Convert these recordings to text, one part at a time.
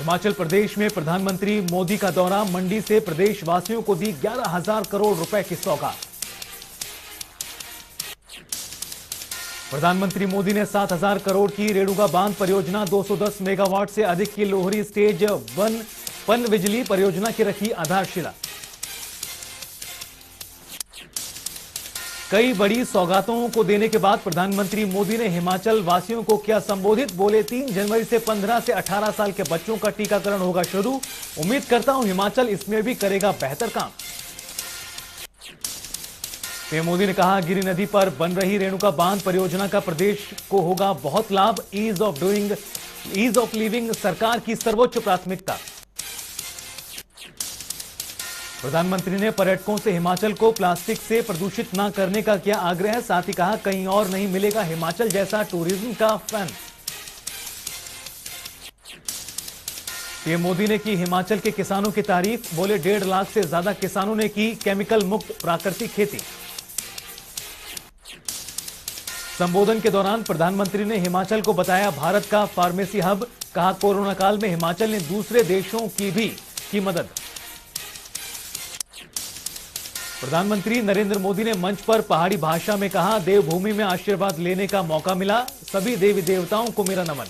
हिमाचल प्रदेश में प्रधानमंत्री मोदी का दौरा, मंडी से प्रदेश वासियों को दी 11,000 करोड़ रुपए की सौगात। प्रधानमंत्री मोदी ने 7,000 करोड़ की रेणुका बांध परियोजना, 210 मेगावाट से अधिक की लोहरी स्टेज 1 पन बिजली परियोजना की रखी आधारशिला। कई बड़ी सौगातों को देने के बाद प्रधानमंत्री मोदी ने हिमाचल वासियों को किया संबोधित। बोले 3 जनवरी से 15 से 18 साल के बच्चों का टीकाकरण होगा शुरू। उम्मीद करता हूं हिमाचल इसमें भी करेगा बेहतर काम। पीएम मोदी ने कहा, गिरी नदी पर बन रही रेणुका बांध परियोजना का प्रदेश को होगा बहुत लाभ। ईज ऑफ लिविंग सरकार की सर्वोच्च प्राथमिकता। प्रधानमंत्री ने पर्यटकों से हिमाचल को प्लास्टिक से प्रदूषित न करने का किया आग्रह। साथ ही कहा, कहीं और नहीं मिलेगा हिमाचल जैसा टूरिज्म का फन। पीएम मोदी ने की हिमाचल के किसानों की तारीफ। बोले 1.5 लाख से ज्यादा किसानों ने की केमिकल मुक्त प्राकृतिक खेती। संबोधन के दौरान प्रधानमंत्री ने हिमाचल को बताया भारत का फार्मेसी हब। कहा, कोरोना काल में हिमाचल ने दूसरे देशों की भी की मदद। प्रधानमंत्री नरेंद्र मोदी ने मंच पर पहाड़ी भाषा में कहा, देवभूमि में आशीर्वाद लेने का मौका मिला, सभी देवी देवताओं को मेरा नमन।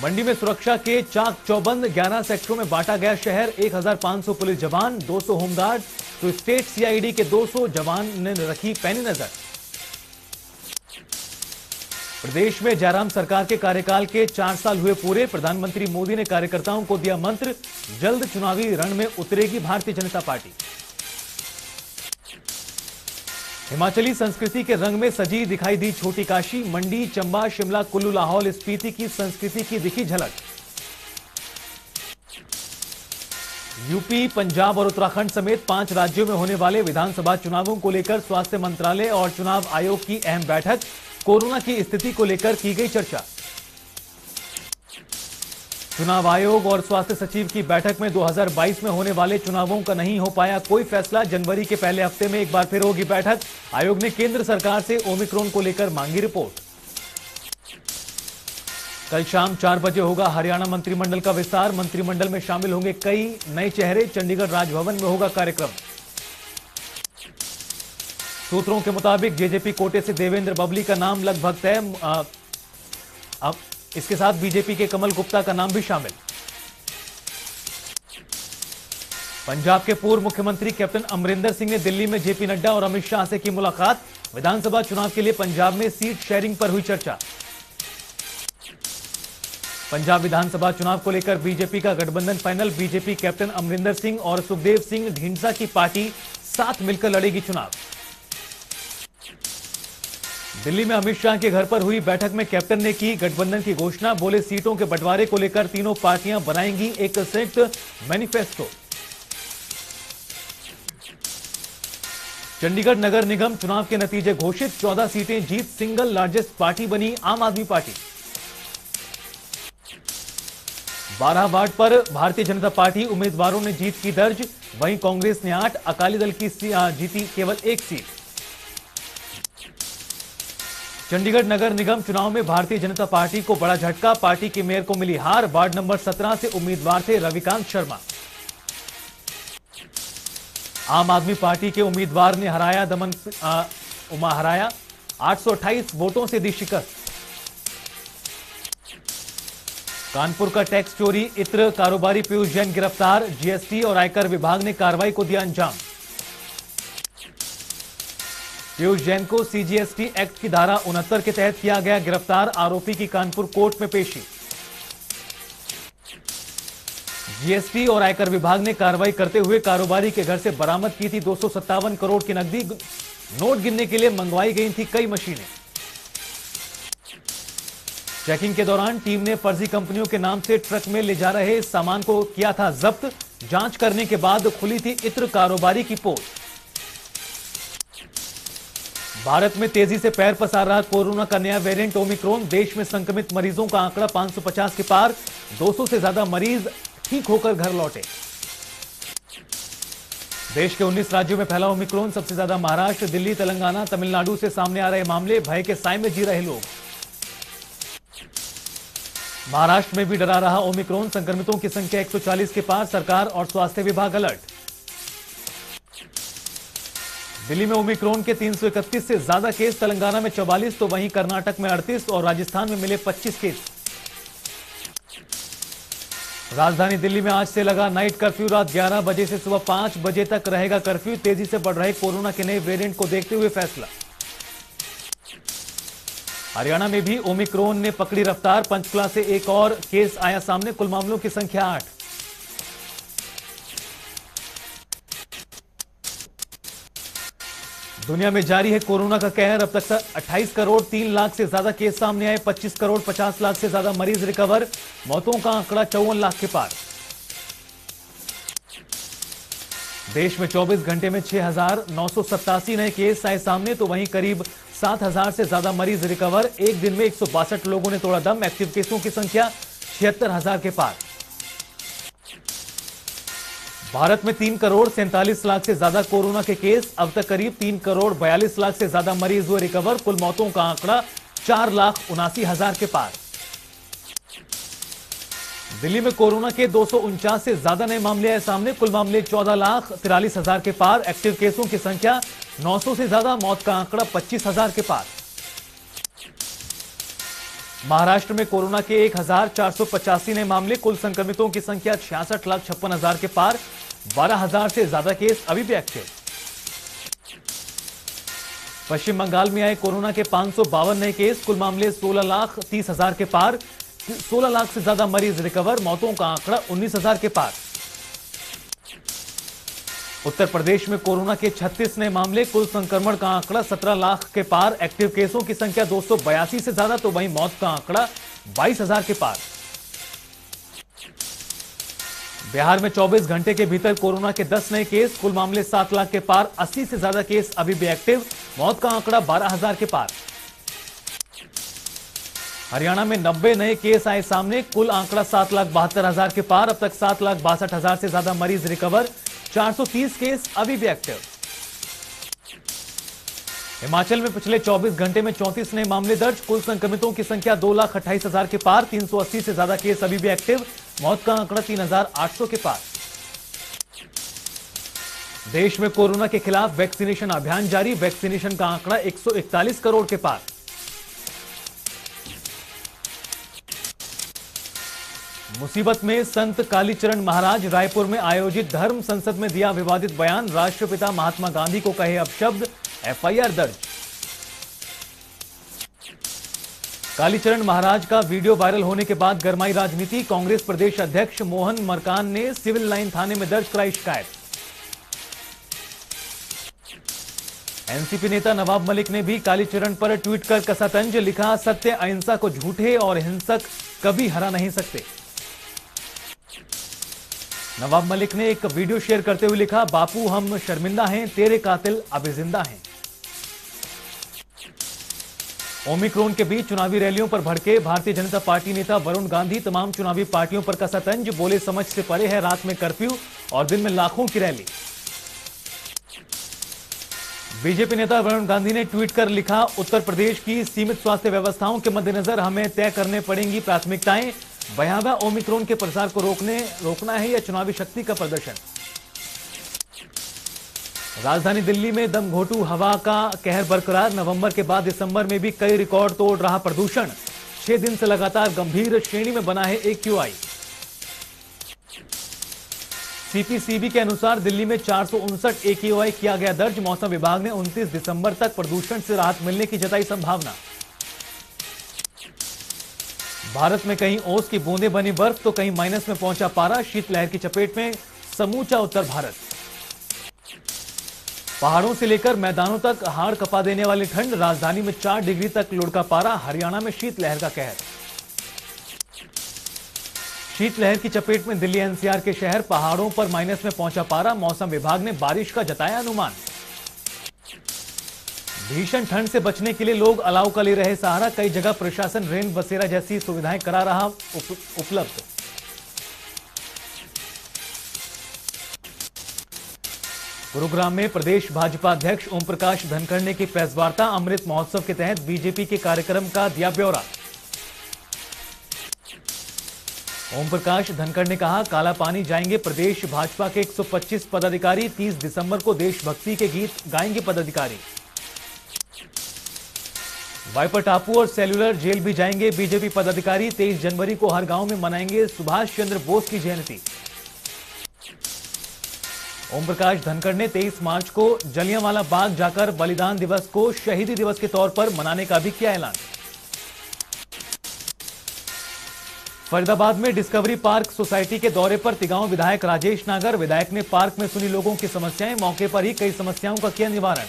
मंडी में सुरक्षा के चाक चौबंद, 11 सेक्टरों में बांटा गया शहर। 1,500 पुलिस जवान, 200 होमगार्ड तो स्टेट सीआईडी के 200 जवान ने रखी पैनी नजर। प्रदेश में जयराम सरकार के कार्यकाल के 4 साल हुए पूरे। प्रधानमंत्री मोदी ने कार्यकर्ताओं को दिया मंत्र, जल्द चुनावी रण में उतरेगी भारतीय जनता पार्टी। हिमाचली संस्कृति के रंग में सजी दिखाई दी छोटी काशी। मंडी, चंबा, शिमला, कुल्लू, लाहौल स्पीति की संस्कृति की दिखी झलक। यूपी, पंजाब और उत्तराखंड समेत 5 राज्यों में होने वाले विधानसभा चुनावों को लेकर स्वास्थ्य मंत्रालय और चुनाव आयोग की अहम बैठक। कोरोना की स्थिति को लेकर की गई चर्चा। चुनाव आयोग और स्वास्थ्य सचिव की बैठक में 2022 में होने वाले चुनावों का नहीं हो पाया कोई फैसला। जनवरी के पहले हफ्ते में एक बार फिर होगी बैठक। आयोग ने केंद्र सरकार से ओमिक्रॉन को लेकर मांगी रिपोर्ट। कल शाम 4 बजे होगा हरियाणा मंत्रिमंडल का विस्तार। मंत्रिमंडल में शामिल होंगे कई नए चेहरे। चंडीगढ़ राजभवन में होगा कार्यक्रम। सूत्रों के मुताबिक जेजेपी कोटे से देवेंद्र बबली का नाम लगभग तय। अब इसके साथ बीजेपी के कमल गुप्ता का नाम भी शामिल। पंजाब के पूर्व मुख्यमंत्री कैप्टन अमरिंदर सिंह ने दिल्ली में जेपी नड्डा और अमित शाह से की मुलाकात। विधानसभा चुनाव के लिए पंजाब में सीट शेयरिंग पर हुई चर्चा। पंजाब विधानसभा चुनाव को लेकर बीजेपी का गठबंधन final. BJP captain Amarinder Singh और सुखदेव सिंह ढींढसा की पार्टी साथ मिलकर लड़ेगी चुनाव। दिल्ली में अमित शाह के घर पर हुई बैठक में कैप्टन ने की गठबंधन की घोषणा। बोले सीटों के बंटवारे को लेकर तीनों पार्टियां बनाएंगी एक संयुक्त मैनिफेस्टो। चंडीगढ़ नगर निगम चुनाव के नतीजे घोषित। 14 सीटें जीत, सिंगल लार्जेस्ट पार्टी बनी आम आदमी पार्टी। 12 वार्ड पर भारतीय जनता पार्टी उम्मीदवारों ने जीत की दर्ज। वहीं कांग्रेस ने 8, अकाली दल की जीती केवल 1 सीट। चंडीगढ़ नगर निगम चुनाव में भारतीय जनता पार्टी को बड़ा झटका। पार्टी के मेयर को मिली हार। वार्ड नंबर 17 से उम्मीदवार थे रविकांत शर्मा। आम आदमी पार्टी के उम्मीदवार ने हराया उमा हराया 828 वोटों से दी शिकस्त। कानपुर का टैक्स चोरी इत्र कारोबारी पीयूष जैन गिरफ्तार। जीएसटी और आयकर विभाग ने कार्रवाई को दिया अंजाम। पीयूष जैन को सीजीएसटी एक्ट की धारा 69 के तहत किया गया गिरफ्तार। आरोपी की कानपुर कोर्ट में पेशी। जीएसटी और आयकर विभाग ने कार्रवाई करते हुए कारोबारी के घर से बरामद की थी 257 करोड़ की नकदी। नोट गिनने के लिए मंगवाई गई थी कई मशीनें। चेकिंग के दौरान टीम ने फर्जी कंपनियों के नाम से ट्रक में ले जा रहे सामान को किया था जब्त। जांच करने के बाद खुली थी इत्र कारोबारी की पोल। भारत में तेजी से पैर पसार रहा कोरोना का नया वेरिएंट ओमिक्रॉन। देश में संक्रमित मरीजों का आंकड़ा 550 के पार। 200 से ज्यादा मरीज ठीक होकर घर लौटे। देश के 19 राज्यों में फैला ओमिक्रॉन। सबसे ज्यादा महाराष्ट्र, दिल्ली, तेलंगाना, तमिलनाडु से सामने आ रहे मामले। भय के साए में जी रहे लोग। महाराष्ट्र में भी डरा रहा ओमिक्रॉन, संक्रमितों की संख्या 140 के पार, सरकार और स्वास्थ्य विभाग अलर्ट। दिल्ली में ओमिक्रॉन के 331 से ज्यादा केस, तेलंगाना में 44, तो वहीं कर्नाटक में 38 और राजस्थान में मिले 25 केस। राजधानी दिल्ली में आज से लगा नाइट कर्फ्यू, रात 11 बजे से सुबह 5 बजे तक रहेगा कर्फ्यू। तेजी से बढ़ रहे कोरोना के नए वेरिएंट को देखते हुए फैसला। हरियाणा में भी ओमिक्रॉन ने पकड़ी रफ्तार, पंचकुला से एक और केस आया सामने, कुल मामलों की संख्या 8। दुनिया में जारी है कोरोना का कहर, अब तक 28 करोड़ 3 लाख से ज्यादा केस सामने आए, 25 करोड़ 50 लाख से ज्यादा मरीज रिकवर, मौतों का आंकड़ा 54 लाख के पार। देश में 24 घंटे में 6,987 नए केस आए सामने, तो वहीं करीब 7,000 से ज्यादा मरीज रिकवर। एक दिन में 162 लोगों ने तोड़ा दम, एक्टिव केसों की संख्या 76,000 के पार। भारत में 3 करोड़ 47 लाख से ज्यादा कोरोना के केस, अब तक करीब 3 करोड़ 42 लाख से ज्यादा मरीज हुए रिकवर, कुल मौतों का आंकड़ा 4,79,000 के पार। दिल्ली में कोरोना के 249 से ज्यादा नए मामले आए सामने, कुल मामले 14,43,000 के पार, एक्टिव केसों की संख्या 900 से ज्यादा, मौत का आंकड़ा 25,000 के पार। महाराष्ट्र में कोरोना के 1,485 नए मामले, कुल संक्रमितों की संख्या 66,56,000 के पार, 12,000 से ज्यादा केस अभी भी एक्टिव। पश्चिम बंगाल में आए कोरोना के 552 नए केस, कुल मामले 16,30,000 के पार, 16 लाख से ज्यादा मरीज रिकवर, मौतों का आंकड़ा 19,000 के पार। उत्तर प्रदेश में कोरोना के 36 नए मामले, कुल संक्रमण का आंकड़ा 17 लाख के पार, एक्टिव केसों की संख्या 282 से ज्यादा, तो वहीं मौत का आंकड़ा 22,000 के पार। बिहार में 24 घंटे के भीतर कोरोना के 10 नए केस, कुल मामले 7 लाख के पार, 80 से ज्यादा केस अभी भी एक्टिव, मौत का आंकड़ा 12,000 के पार। हरियाणा में 90 नए केस आए सामने, कुल आंकड़ा 7,72,000 के पार, अब तक 7,62,000 से ज्यादा मरीज रिकवर, 430 केस अभी भी एक्टिव। हिमाचल में पिछले 24 घंटे में 34 नए मामले दर्ज, कुल संक्रमितों की संख्या 2,28,000 के पार, 380 से ज्यादा केस अभी भी एक्टिव, मौत का आंकड़ा 3,800 के पार। देश में कोरोना के खिलाफ वैक्सीनेशन अभियान जारी, वैक्सीनेशन का आंकड़ा 141 करोड़ के पार। मुसीबत में संत कालीचरण महाराज, रायपुर में आयोजित धर्म संसद में दिया विवादित बयान, राष्ट्रपिता महात्मा गांधी को कहे अपशब्द, एफआईआर दर्ज। कालीचरण महाराज का वीडियो वायरल होने के बाद गरमाई राजनीति, कांग्रेस प्रदेश अध्यक्ष मोहन मरकान ने सिविल लाइन थाने में दर्ज कराई शिकायत। एनसीपी नेता नवाब मलिक ने भी कालीचरण पर ट्वीट कर कसा तंज, लिखा सत्य अहिंसा को झूठे और हिंसक कभी हरा नहीं सकते। नवाब मलिक ने एक वीडियो शेयर करते हुए लिखा, बापू हम शर्मिंदा हैं, तेरे कातिल अभी जिंदा हैं। ओमिक्रॉन के बीच चुनावी रैलियों पर भड़के भारतीय जनता पार्टी नेता वरुण गांधी, तमाम चुनावी पार्टियों पर कसा तंज, बोले समझ से परे है रात में कर्फ्यू और दिन में लाखों की रैली। बीजेपी नेता वरुण गांधी ने ट्वीट कर लिखा, उत्तर प्रदेश की सीमित स्वास्थ्य व्यवस्थाओं के मद्देनजर हमें तय करने पड़ेंगी प्राथमिकताएं, भयावह ओमिक्रॉन के प्रसार को रोकना है या चुनावी शक्ति का प्रदर्शन। राजधानी दिल्ली में दमघोटू हवा का कहर बरकरार, नवंबर के बाद दिसंबर में भी कई रिकॉर्ड तोड़ रहा प्रदूषण, 6 दिन से लगातार गंभीर श्रेणी में बना है AQI। सीपीसीबी के अनुसार दिल्ली में 459 AQI किया गया दर्ज, मौसम विभाग ने 29 दिसंबर तक प्रदूषण से राहत मिलने की जताई संभावना। भारत में कहीं ओस की बूंदें बनी बर्फ, तो कहीं माइनस में पहुंचा पारा, शीतलहर की चपेट में समूचा उत्तर भारत। पहाड़ों से लेकर मैदानों तक हाड़ कपा देने वाली ठंड, राजधानी में 4 डिग्री तक लुढ़का पारा, हरियाणा में शीतलहर का कहर। शीतलहर की चपेट में दिल्ली एनसीआर के शहर, पहाड़ों पर माइनस में पहुंचा पारा, मौसम विभाग ने बारिश का जताया अनुमान। भीषण ठंड से बचने के लिए लोग अलाव का ले रहे सहारा, कई जगह प्रशासन रेन बसेरा जैसी सुविधाएं करा रहा उपलब्ध। गुरुग्राम में प्रदेश भाजपा अध्यक्ष ओम प्रकाश धनखड़ ने की प्रेस वार्ता, अमृत महोत्सव के तहत बीजेपी के कार्यक्रम का दिया ब्यौरा। ओम प्रकाश धनखड़ ने कहा, काला पानी जाएंगे प्रदेश भाजपा के 125 पदाधिकारी, 30 दिसंबर को देशभक्ति के गीत गाएंगे पदाधिकारी। वाइपर टापू और सेल्यूलर जेल भी जाएंगे बीजेपी पदाधिकारी, 23 जनवरी को हर गांव में मनाएंगे सुभाष चंद्र बोस की जयंती। ओम प्रकाश धनखड़ ने 23 मार्च को जलियांवाला बाग जाकर बलिदान दिवस को शहीदी दिवस के तौर पर मनाने का भी किया ऐलान। फरीदाबाद में डिस्कवरी पार्क सोसाइटी के दौरे पर तिगांव विधायक राजेश नागर, विधायक ने पार्क में सुनी लोगों की समस्याएं, मौके पर ही कई समस्याओं का किया निवारण।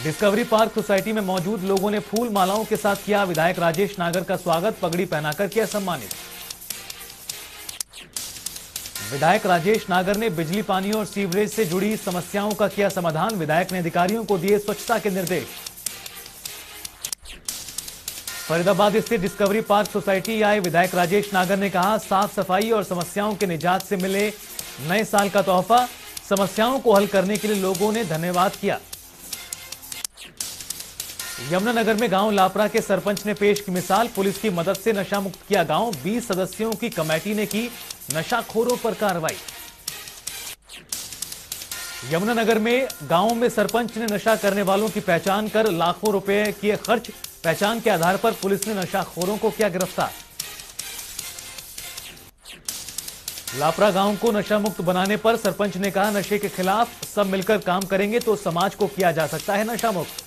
डिस्कवरी पार्क सोसाइटी में मौजूद लोगों ने फूल मालाओं के साथ किया विधायक राजेश नागर का स्वागत, पगड़ी पहनाकर किया सम्मानित। विधायक राजेश नागर ने बिजली, पानी और सीवरेज से जुड़ी समस्याओं का किया समाधान, विधायक ने अधिकारियों को दिए स्वच्छता के निर्देश। फरीदाबाद स्थित डिस्कवरी पार्क सोसाइटी आए विधायक राजेश नागर ने कहा, साफ सफाई और समस्याओं के निजात से मिले नए साल का तोहफा, समस्याओं को हल करने के लिए लोगों ने धन्यवाद किया। यमुनानगर में गांव लापरा के सरपंच ने पेश की मिसाल, पुलिस की मदद से नशा मुक्त किया गांव, 20 सदस्यों की कमेटी ने की नशाखोरों पर कार्रवाई। यमुनानगर में गांव में सरपंच ने नशा करने वालों की पहचान कर लाखों रुपए किए खर्च, पहचान के आधार पर पुलिस ने नशाखोरों को किया गिरफ्तार। लापरा गांव को नशा मुक्त बनाने पर सरपंच ने कहा, नशे के खिलाफ सब मिलकर काम करेंगे तो समाज को किया जा सकता है नशा मुक्त।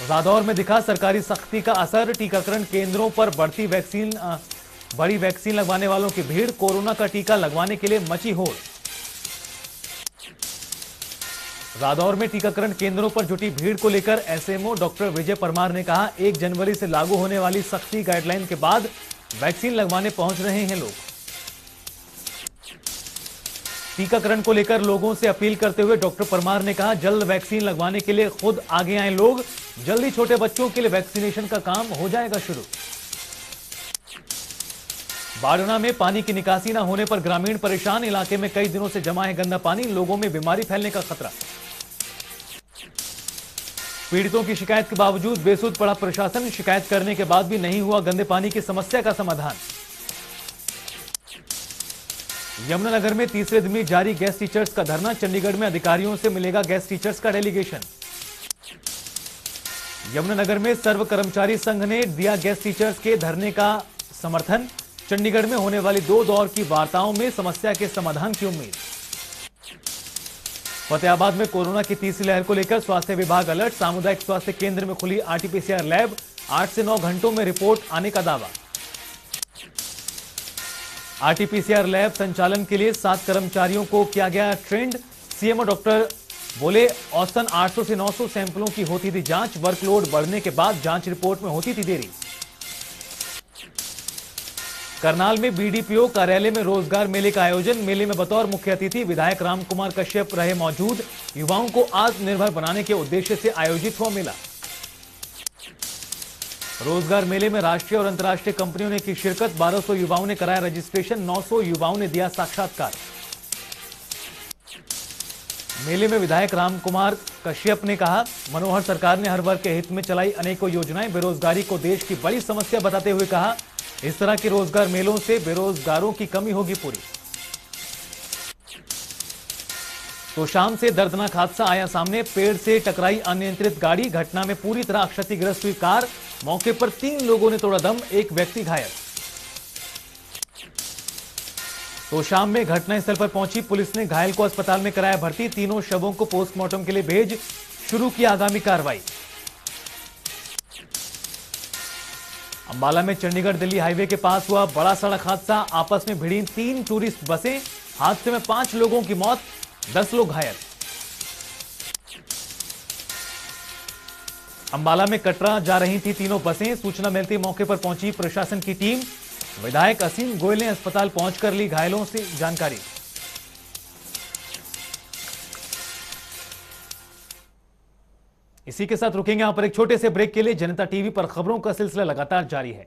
रादौर में दिखा सरकारी सख्ती का असर, टीकाकरण केंद्रों पर बड़ी वैक्सीन लगवाने वालों की भीड़, कोरोना का टीका लगवाने के लिए मची होड़। रादौर में टीकाकरण केंद्रों पर जुटी भीड़ को लेकर एसएमओ डॉक्टर विजय परमार ने कहा, 1 जनवरी से लागू होने वाली सख्ती गाइडलाइन के बाद वैक्सीन लगवाने पहुंच रहे हैं लोग। टीकाकरण को लेकर लोगों से अपील करते हुए डॉक्टर परमार ने कहा, जल्द वैक्सीन लगवाने के लिए खुद आगे आए लोग, जल्दी छोटे बच्चों के लिए वैक्सीनेशन का काम हो जाएगा शुरू। बाड़ना में पानी की निकासी न होने पर ग्रामीण परेशान, इलाके में कई दिनों से जमा है गंदा पानी, लोगों में बीमारी फैलने का खतरा। पीड़ितों की शिकायत के बावजूद बेसुध पड़ा प्रशासन, शिकायत करने के बाद भी नहीं हुआ गंदे पानी की समस्या का समाधान। यमुनानगर में तीसरे दिन भी जारी गेस्ट टीचर्स का धरना, चंडीगढ़ में अधिकारियों से मिलेगा गेस्ट टीचर्स का डेलीगेशन। यमुनानगर में सर्व कर्मचारी संघ ने दिया गेस्ट टीचर्स के धरने का समर्थन, चंडीगढ़ में होने वाली 2 दौर की वार्ताओं में समस्या के समाधान की उम्मीद। फतेहाबाद में कोरोना की तीसरी लहर को लेकर स्वास्थ्य विभाग अलर्ट, सामुदायिक स्वास्थ्य केंद्र में खुली आरटीपीसीआर लैब, 8 से 9 घंटों में रिपोर्ट आने का दावा। आरटीपीसीआर लैब संचालन के लिए 7 कर्मचारियों को किया गया ट्रेंड, सीएमओ डॉक्टर बोले, औसतन 800 से 900 सैंपलों की होती थी जांच, वर्कलोड बढ़ने के बाद जांच रिपोर्ट में होती थी देरी। करनाल में बीडीपीओ कार्यालय में रोजगार मेले का आयोजन, मेले में बतौर मुख्य अतिथि विधायक रामकुमार कश्यप रहे मौजूद, युवाओं को आत्मनिर्भर बनाने के उद्देश्य से आयोजित हुआ मेला। रोजगार मेले में राष्ट्रीय और अंतर्राष्ट्रीय कंपनियों ने की शिरकत, 1200 युवाओं ने कराया रजिस्ट्रेशन, 900 युवाओं ने दिया साक्षात्कार। मेले में विधायक रामकुमार कश्यप ने कहा, मनोहर सरकार ने हर वर्ग के हित में चलाई अनेकों योजनाएं, बेरोजगारी को देश की बड़ी समस्या बताते हुए कहा, इस तरह के रोजगार मेलों से बेरोजगारों की कमी होगी पूरी। तो शाम से दर्दनाक हादसा आया सामने, पेड़ से टकराई अनियंत्रित गाड़ी, घटना में पूरी तरह क्षतिग्रस्त हुई कार, मौके पर 3 लोगों ने तोड़ा दम, 1 व्यक्ति घायल। तो शाम में घटनास्थल पर पहुंची पुलिस ने घायल को अस्पताल में कराया भर्ती, तीनों शवों को पोस्टमार्टम के लिए भेज शुरू की आगामी कार्रवाई। अंबाला में चंडीगढ़ दिल्ली हाईवे के पास हुआ बड़ा सड़क हादसा, आपस में भिड़ी 3 टूरिस्ट बसें, हादसे में 5 लोगों की मौत, 10 लोग घायल। अंबाला में कटरा जा रही थी तीनों बसें, सूचना मिलती मौके पर पहुंची प्रशासन की टीम, विधायक असीम गोयल ने अस्पताल पहुंचकर ली घायलों से जानकारी। इसी के साथ रुकेंगे यहां पर एक छोटे से ब्रेक के लिए। जनता टीवी पर खबरों का सिलसिला लगातार जारी है।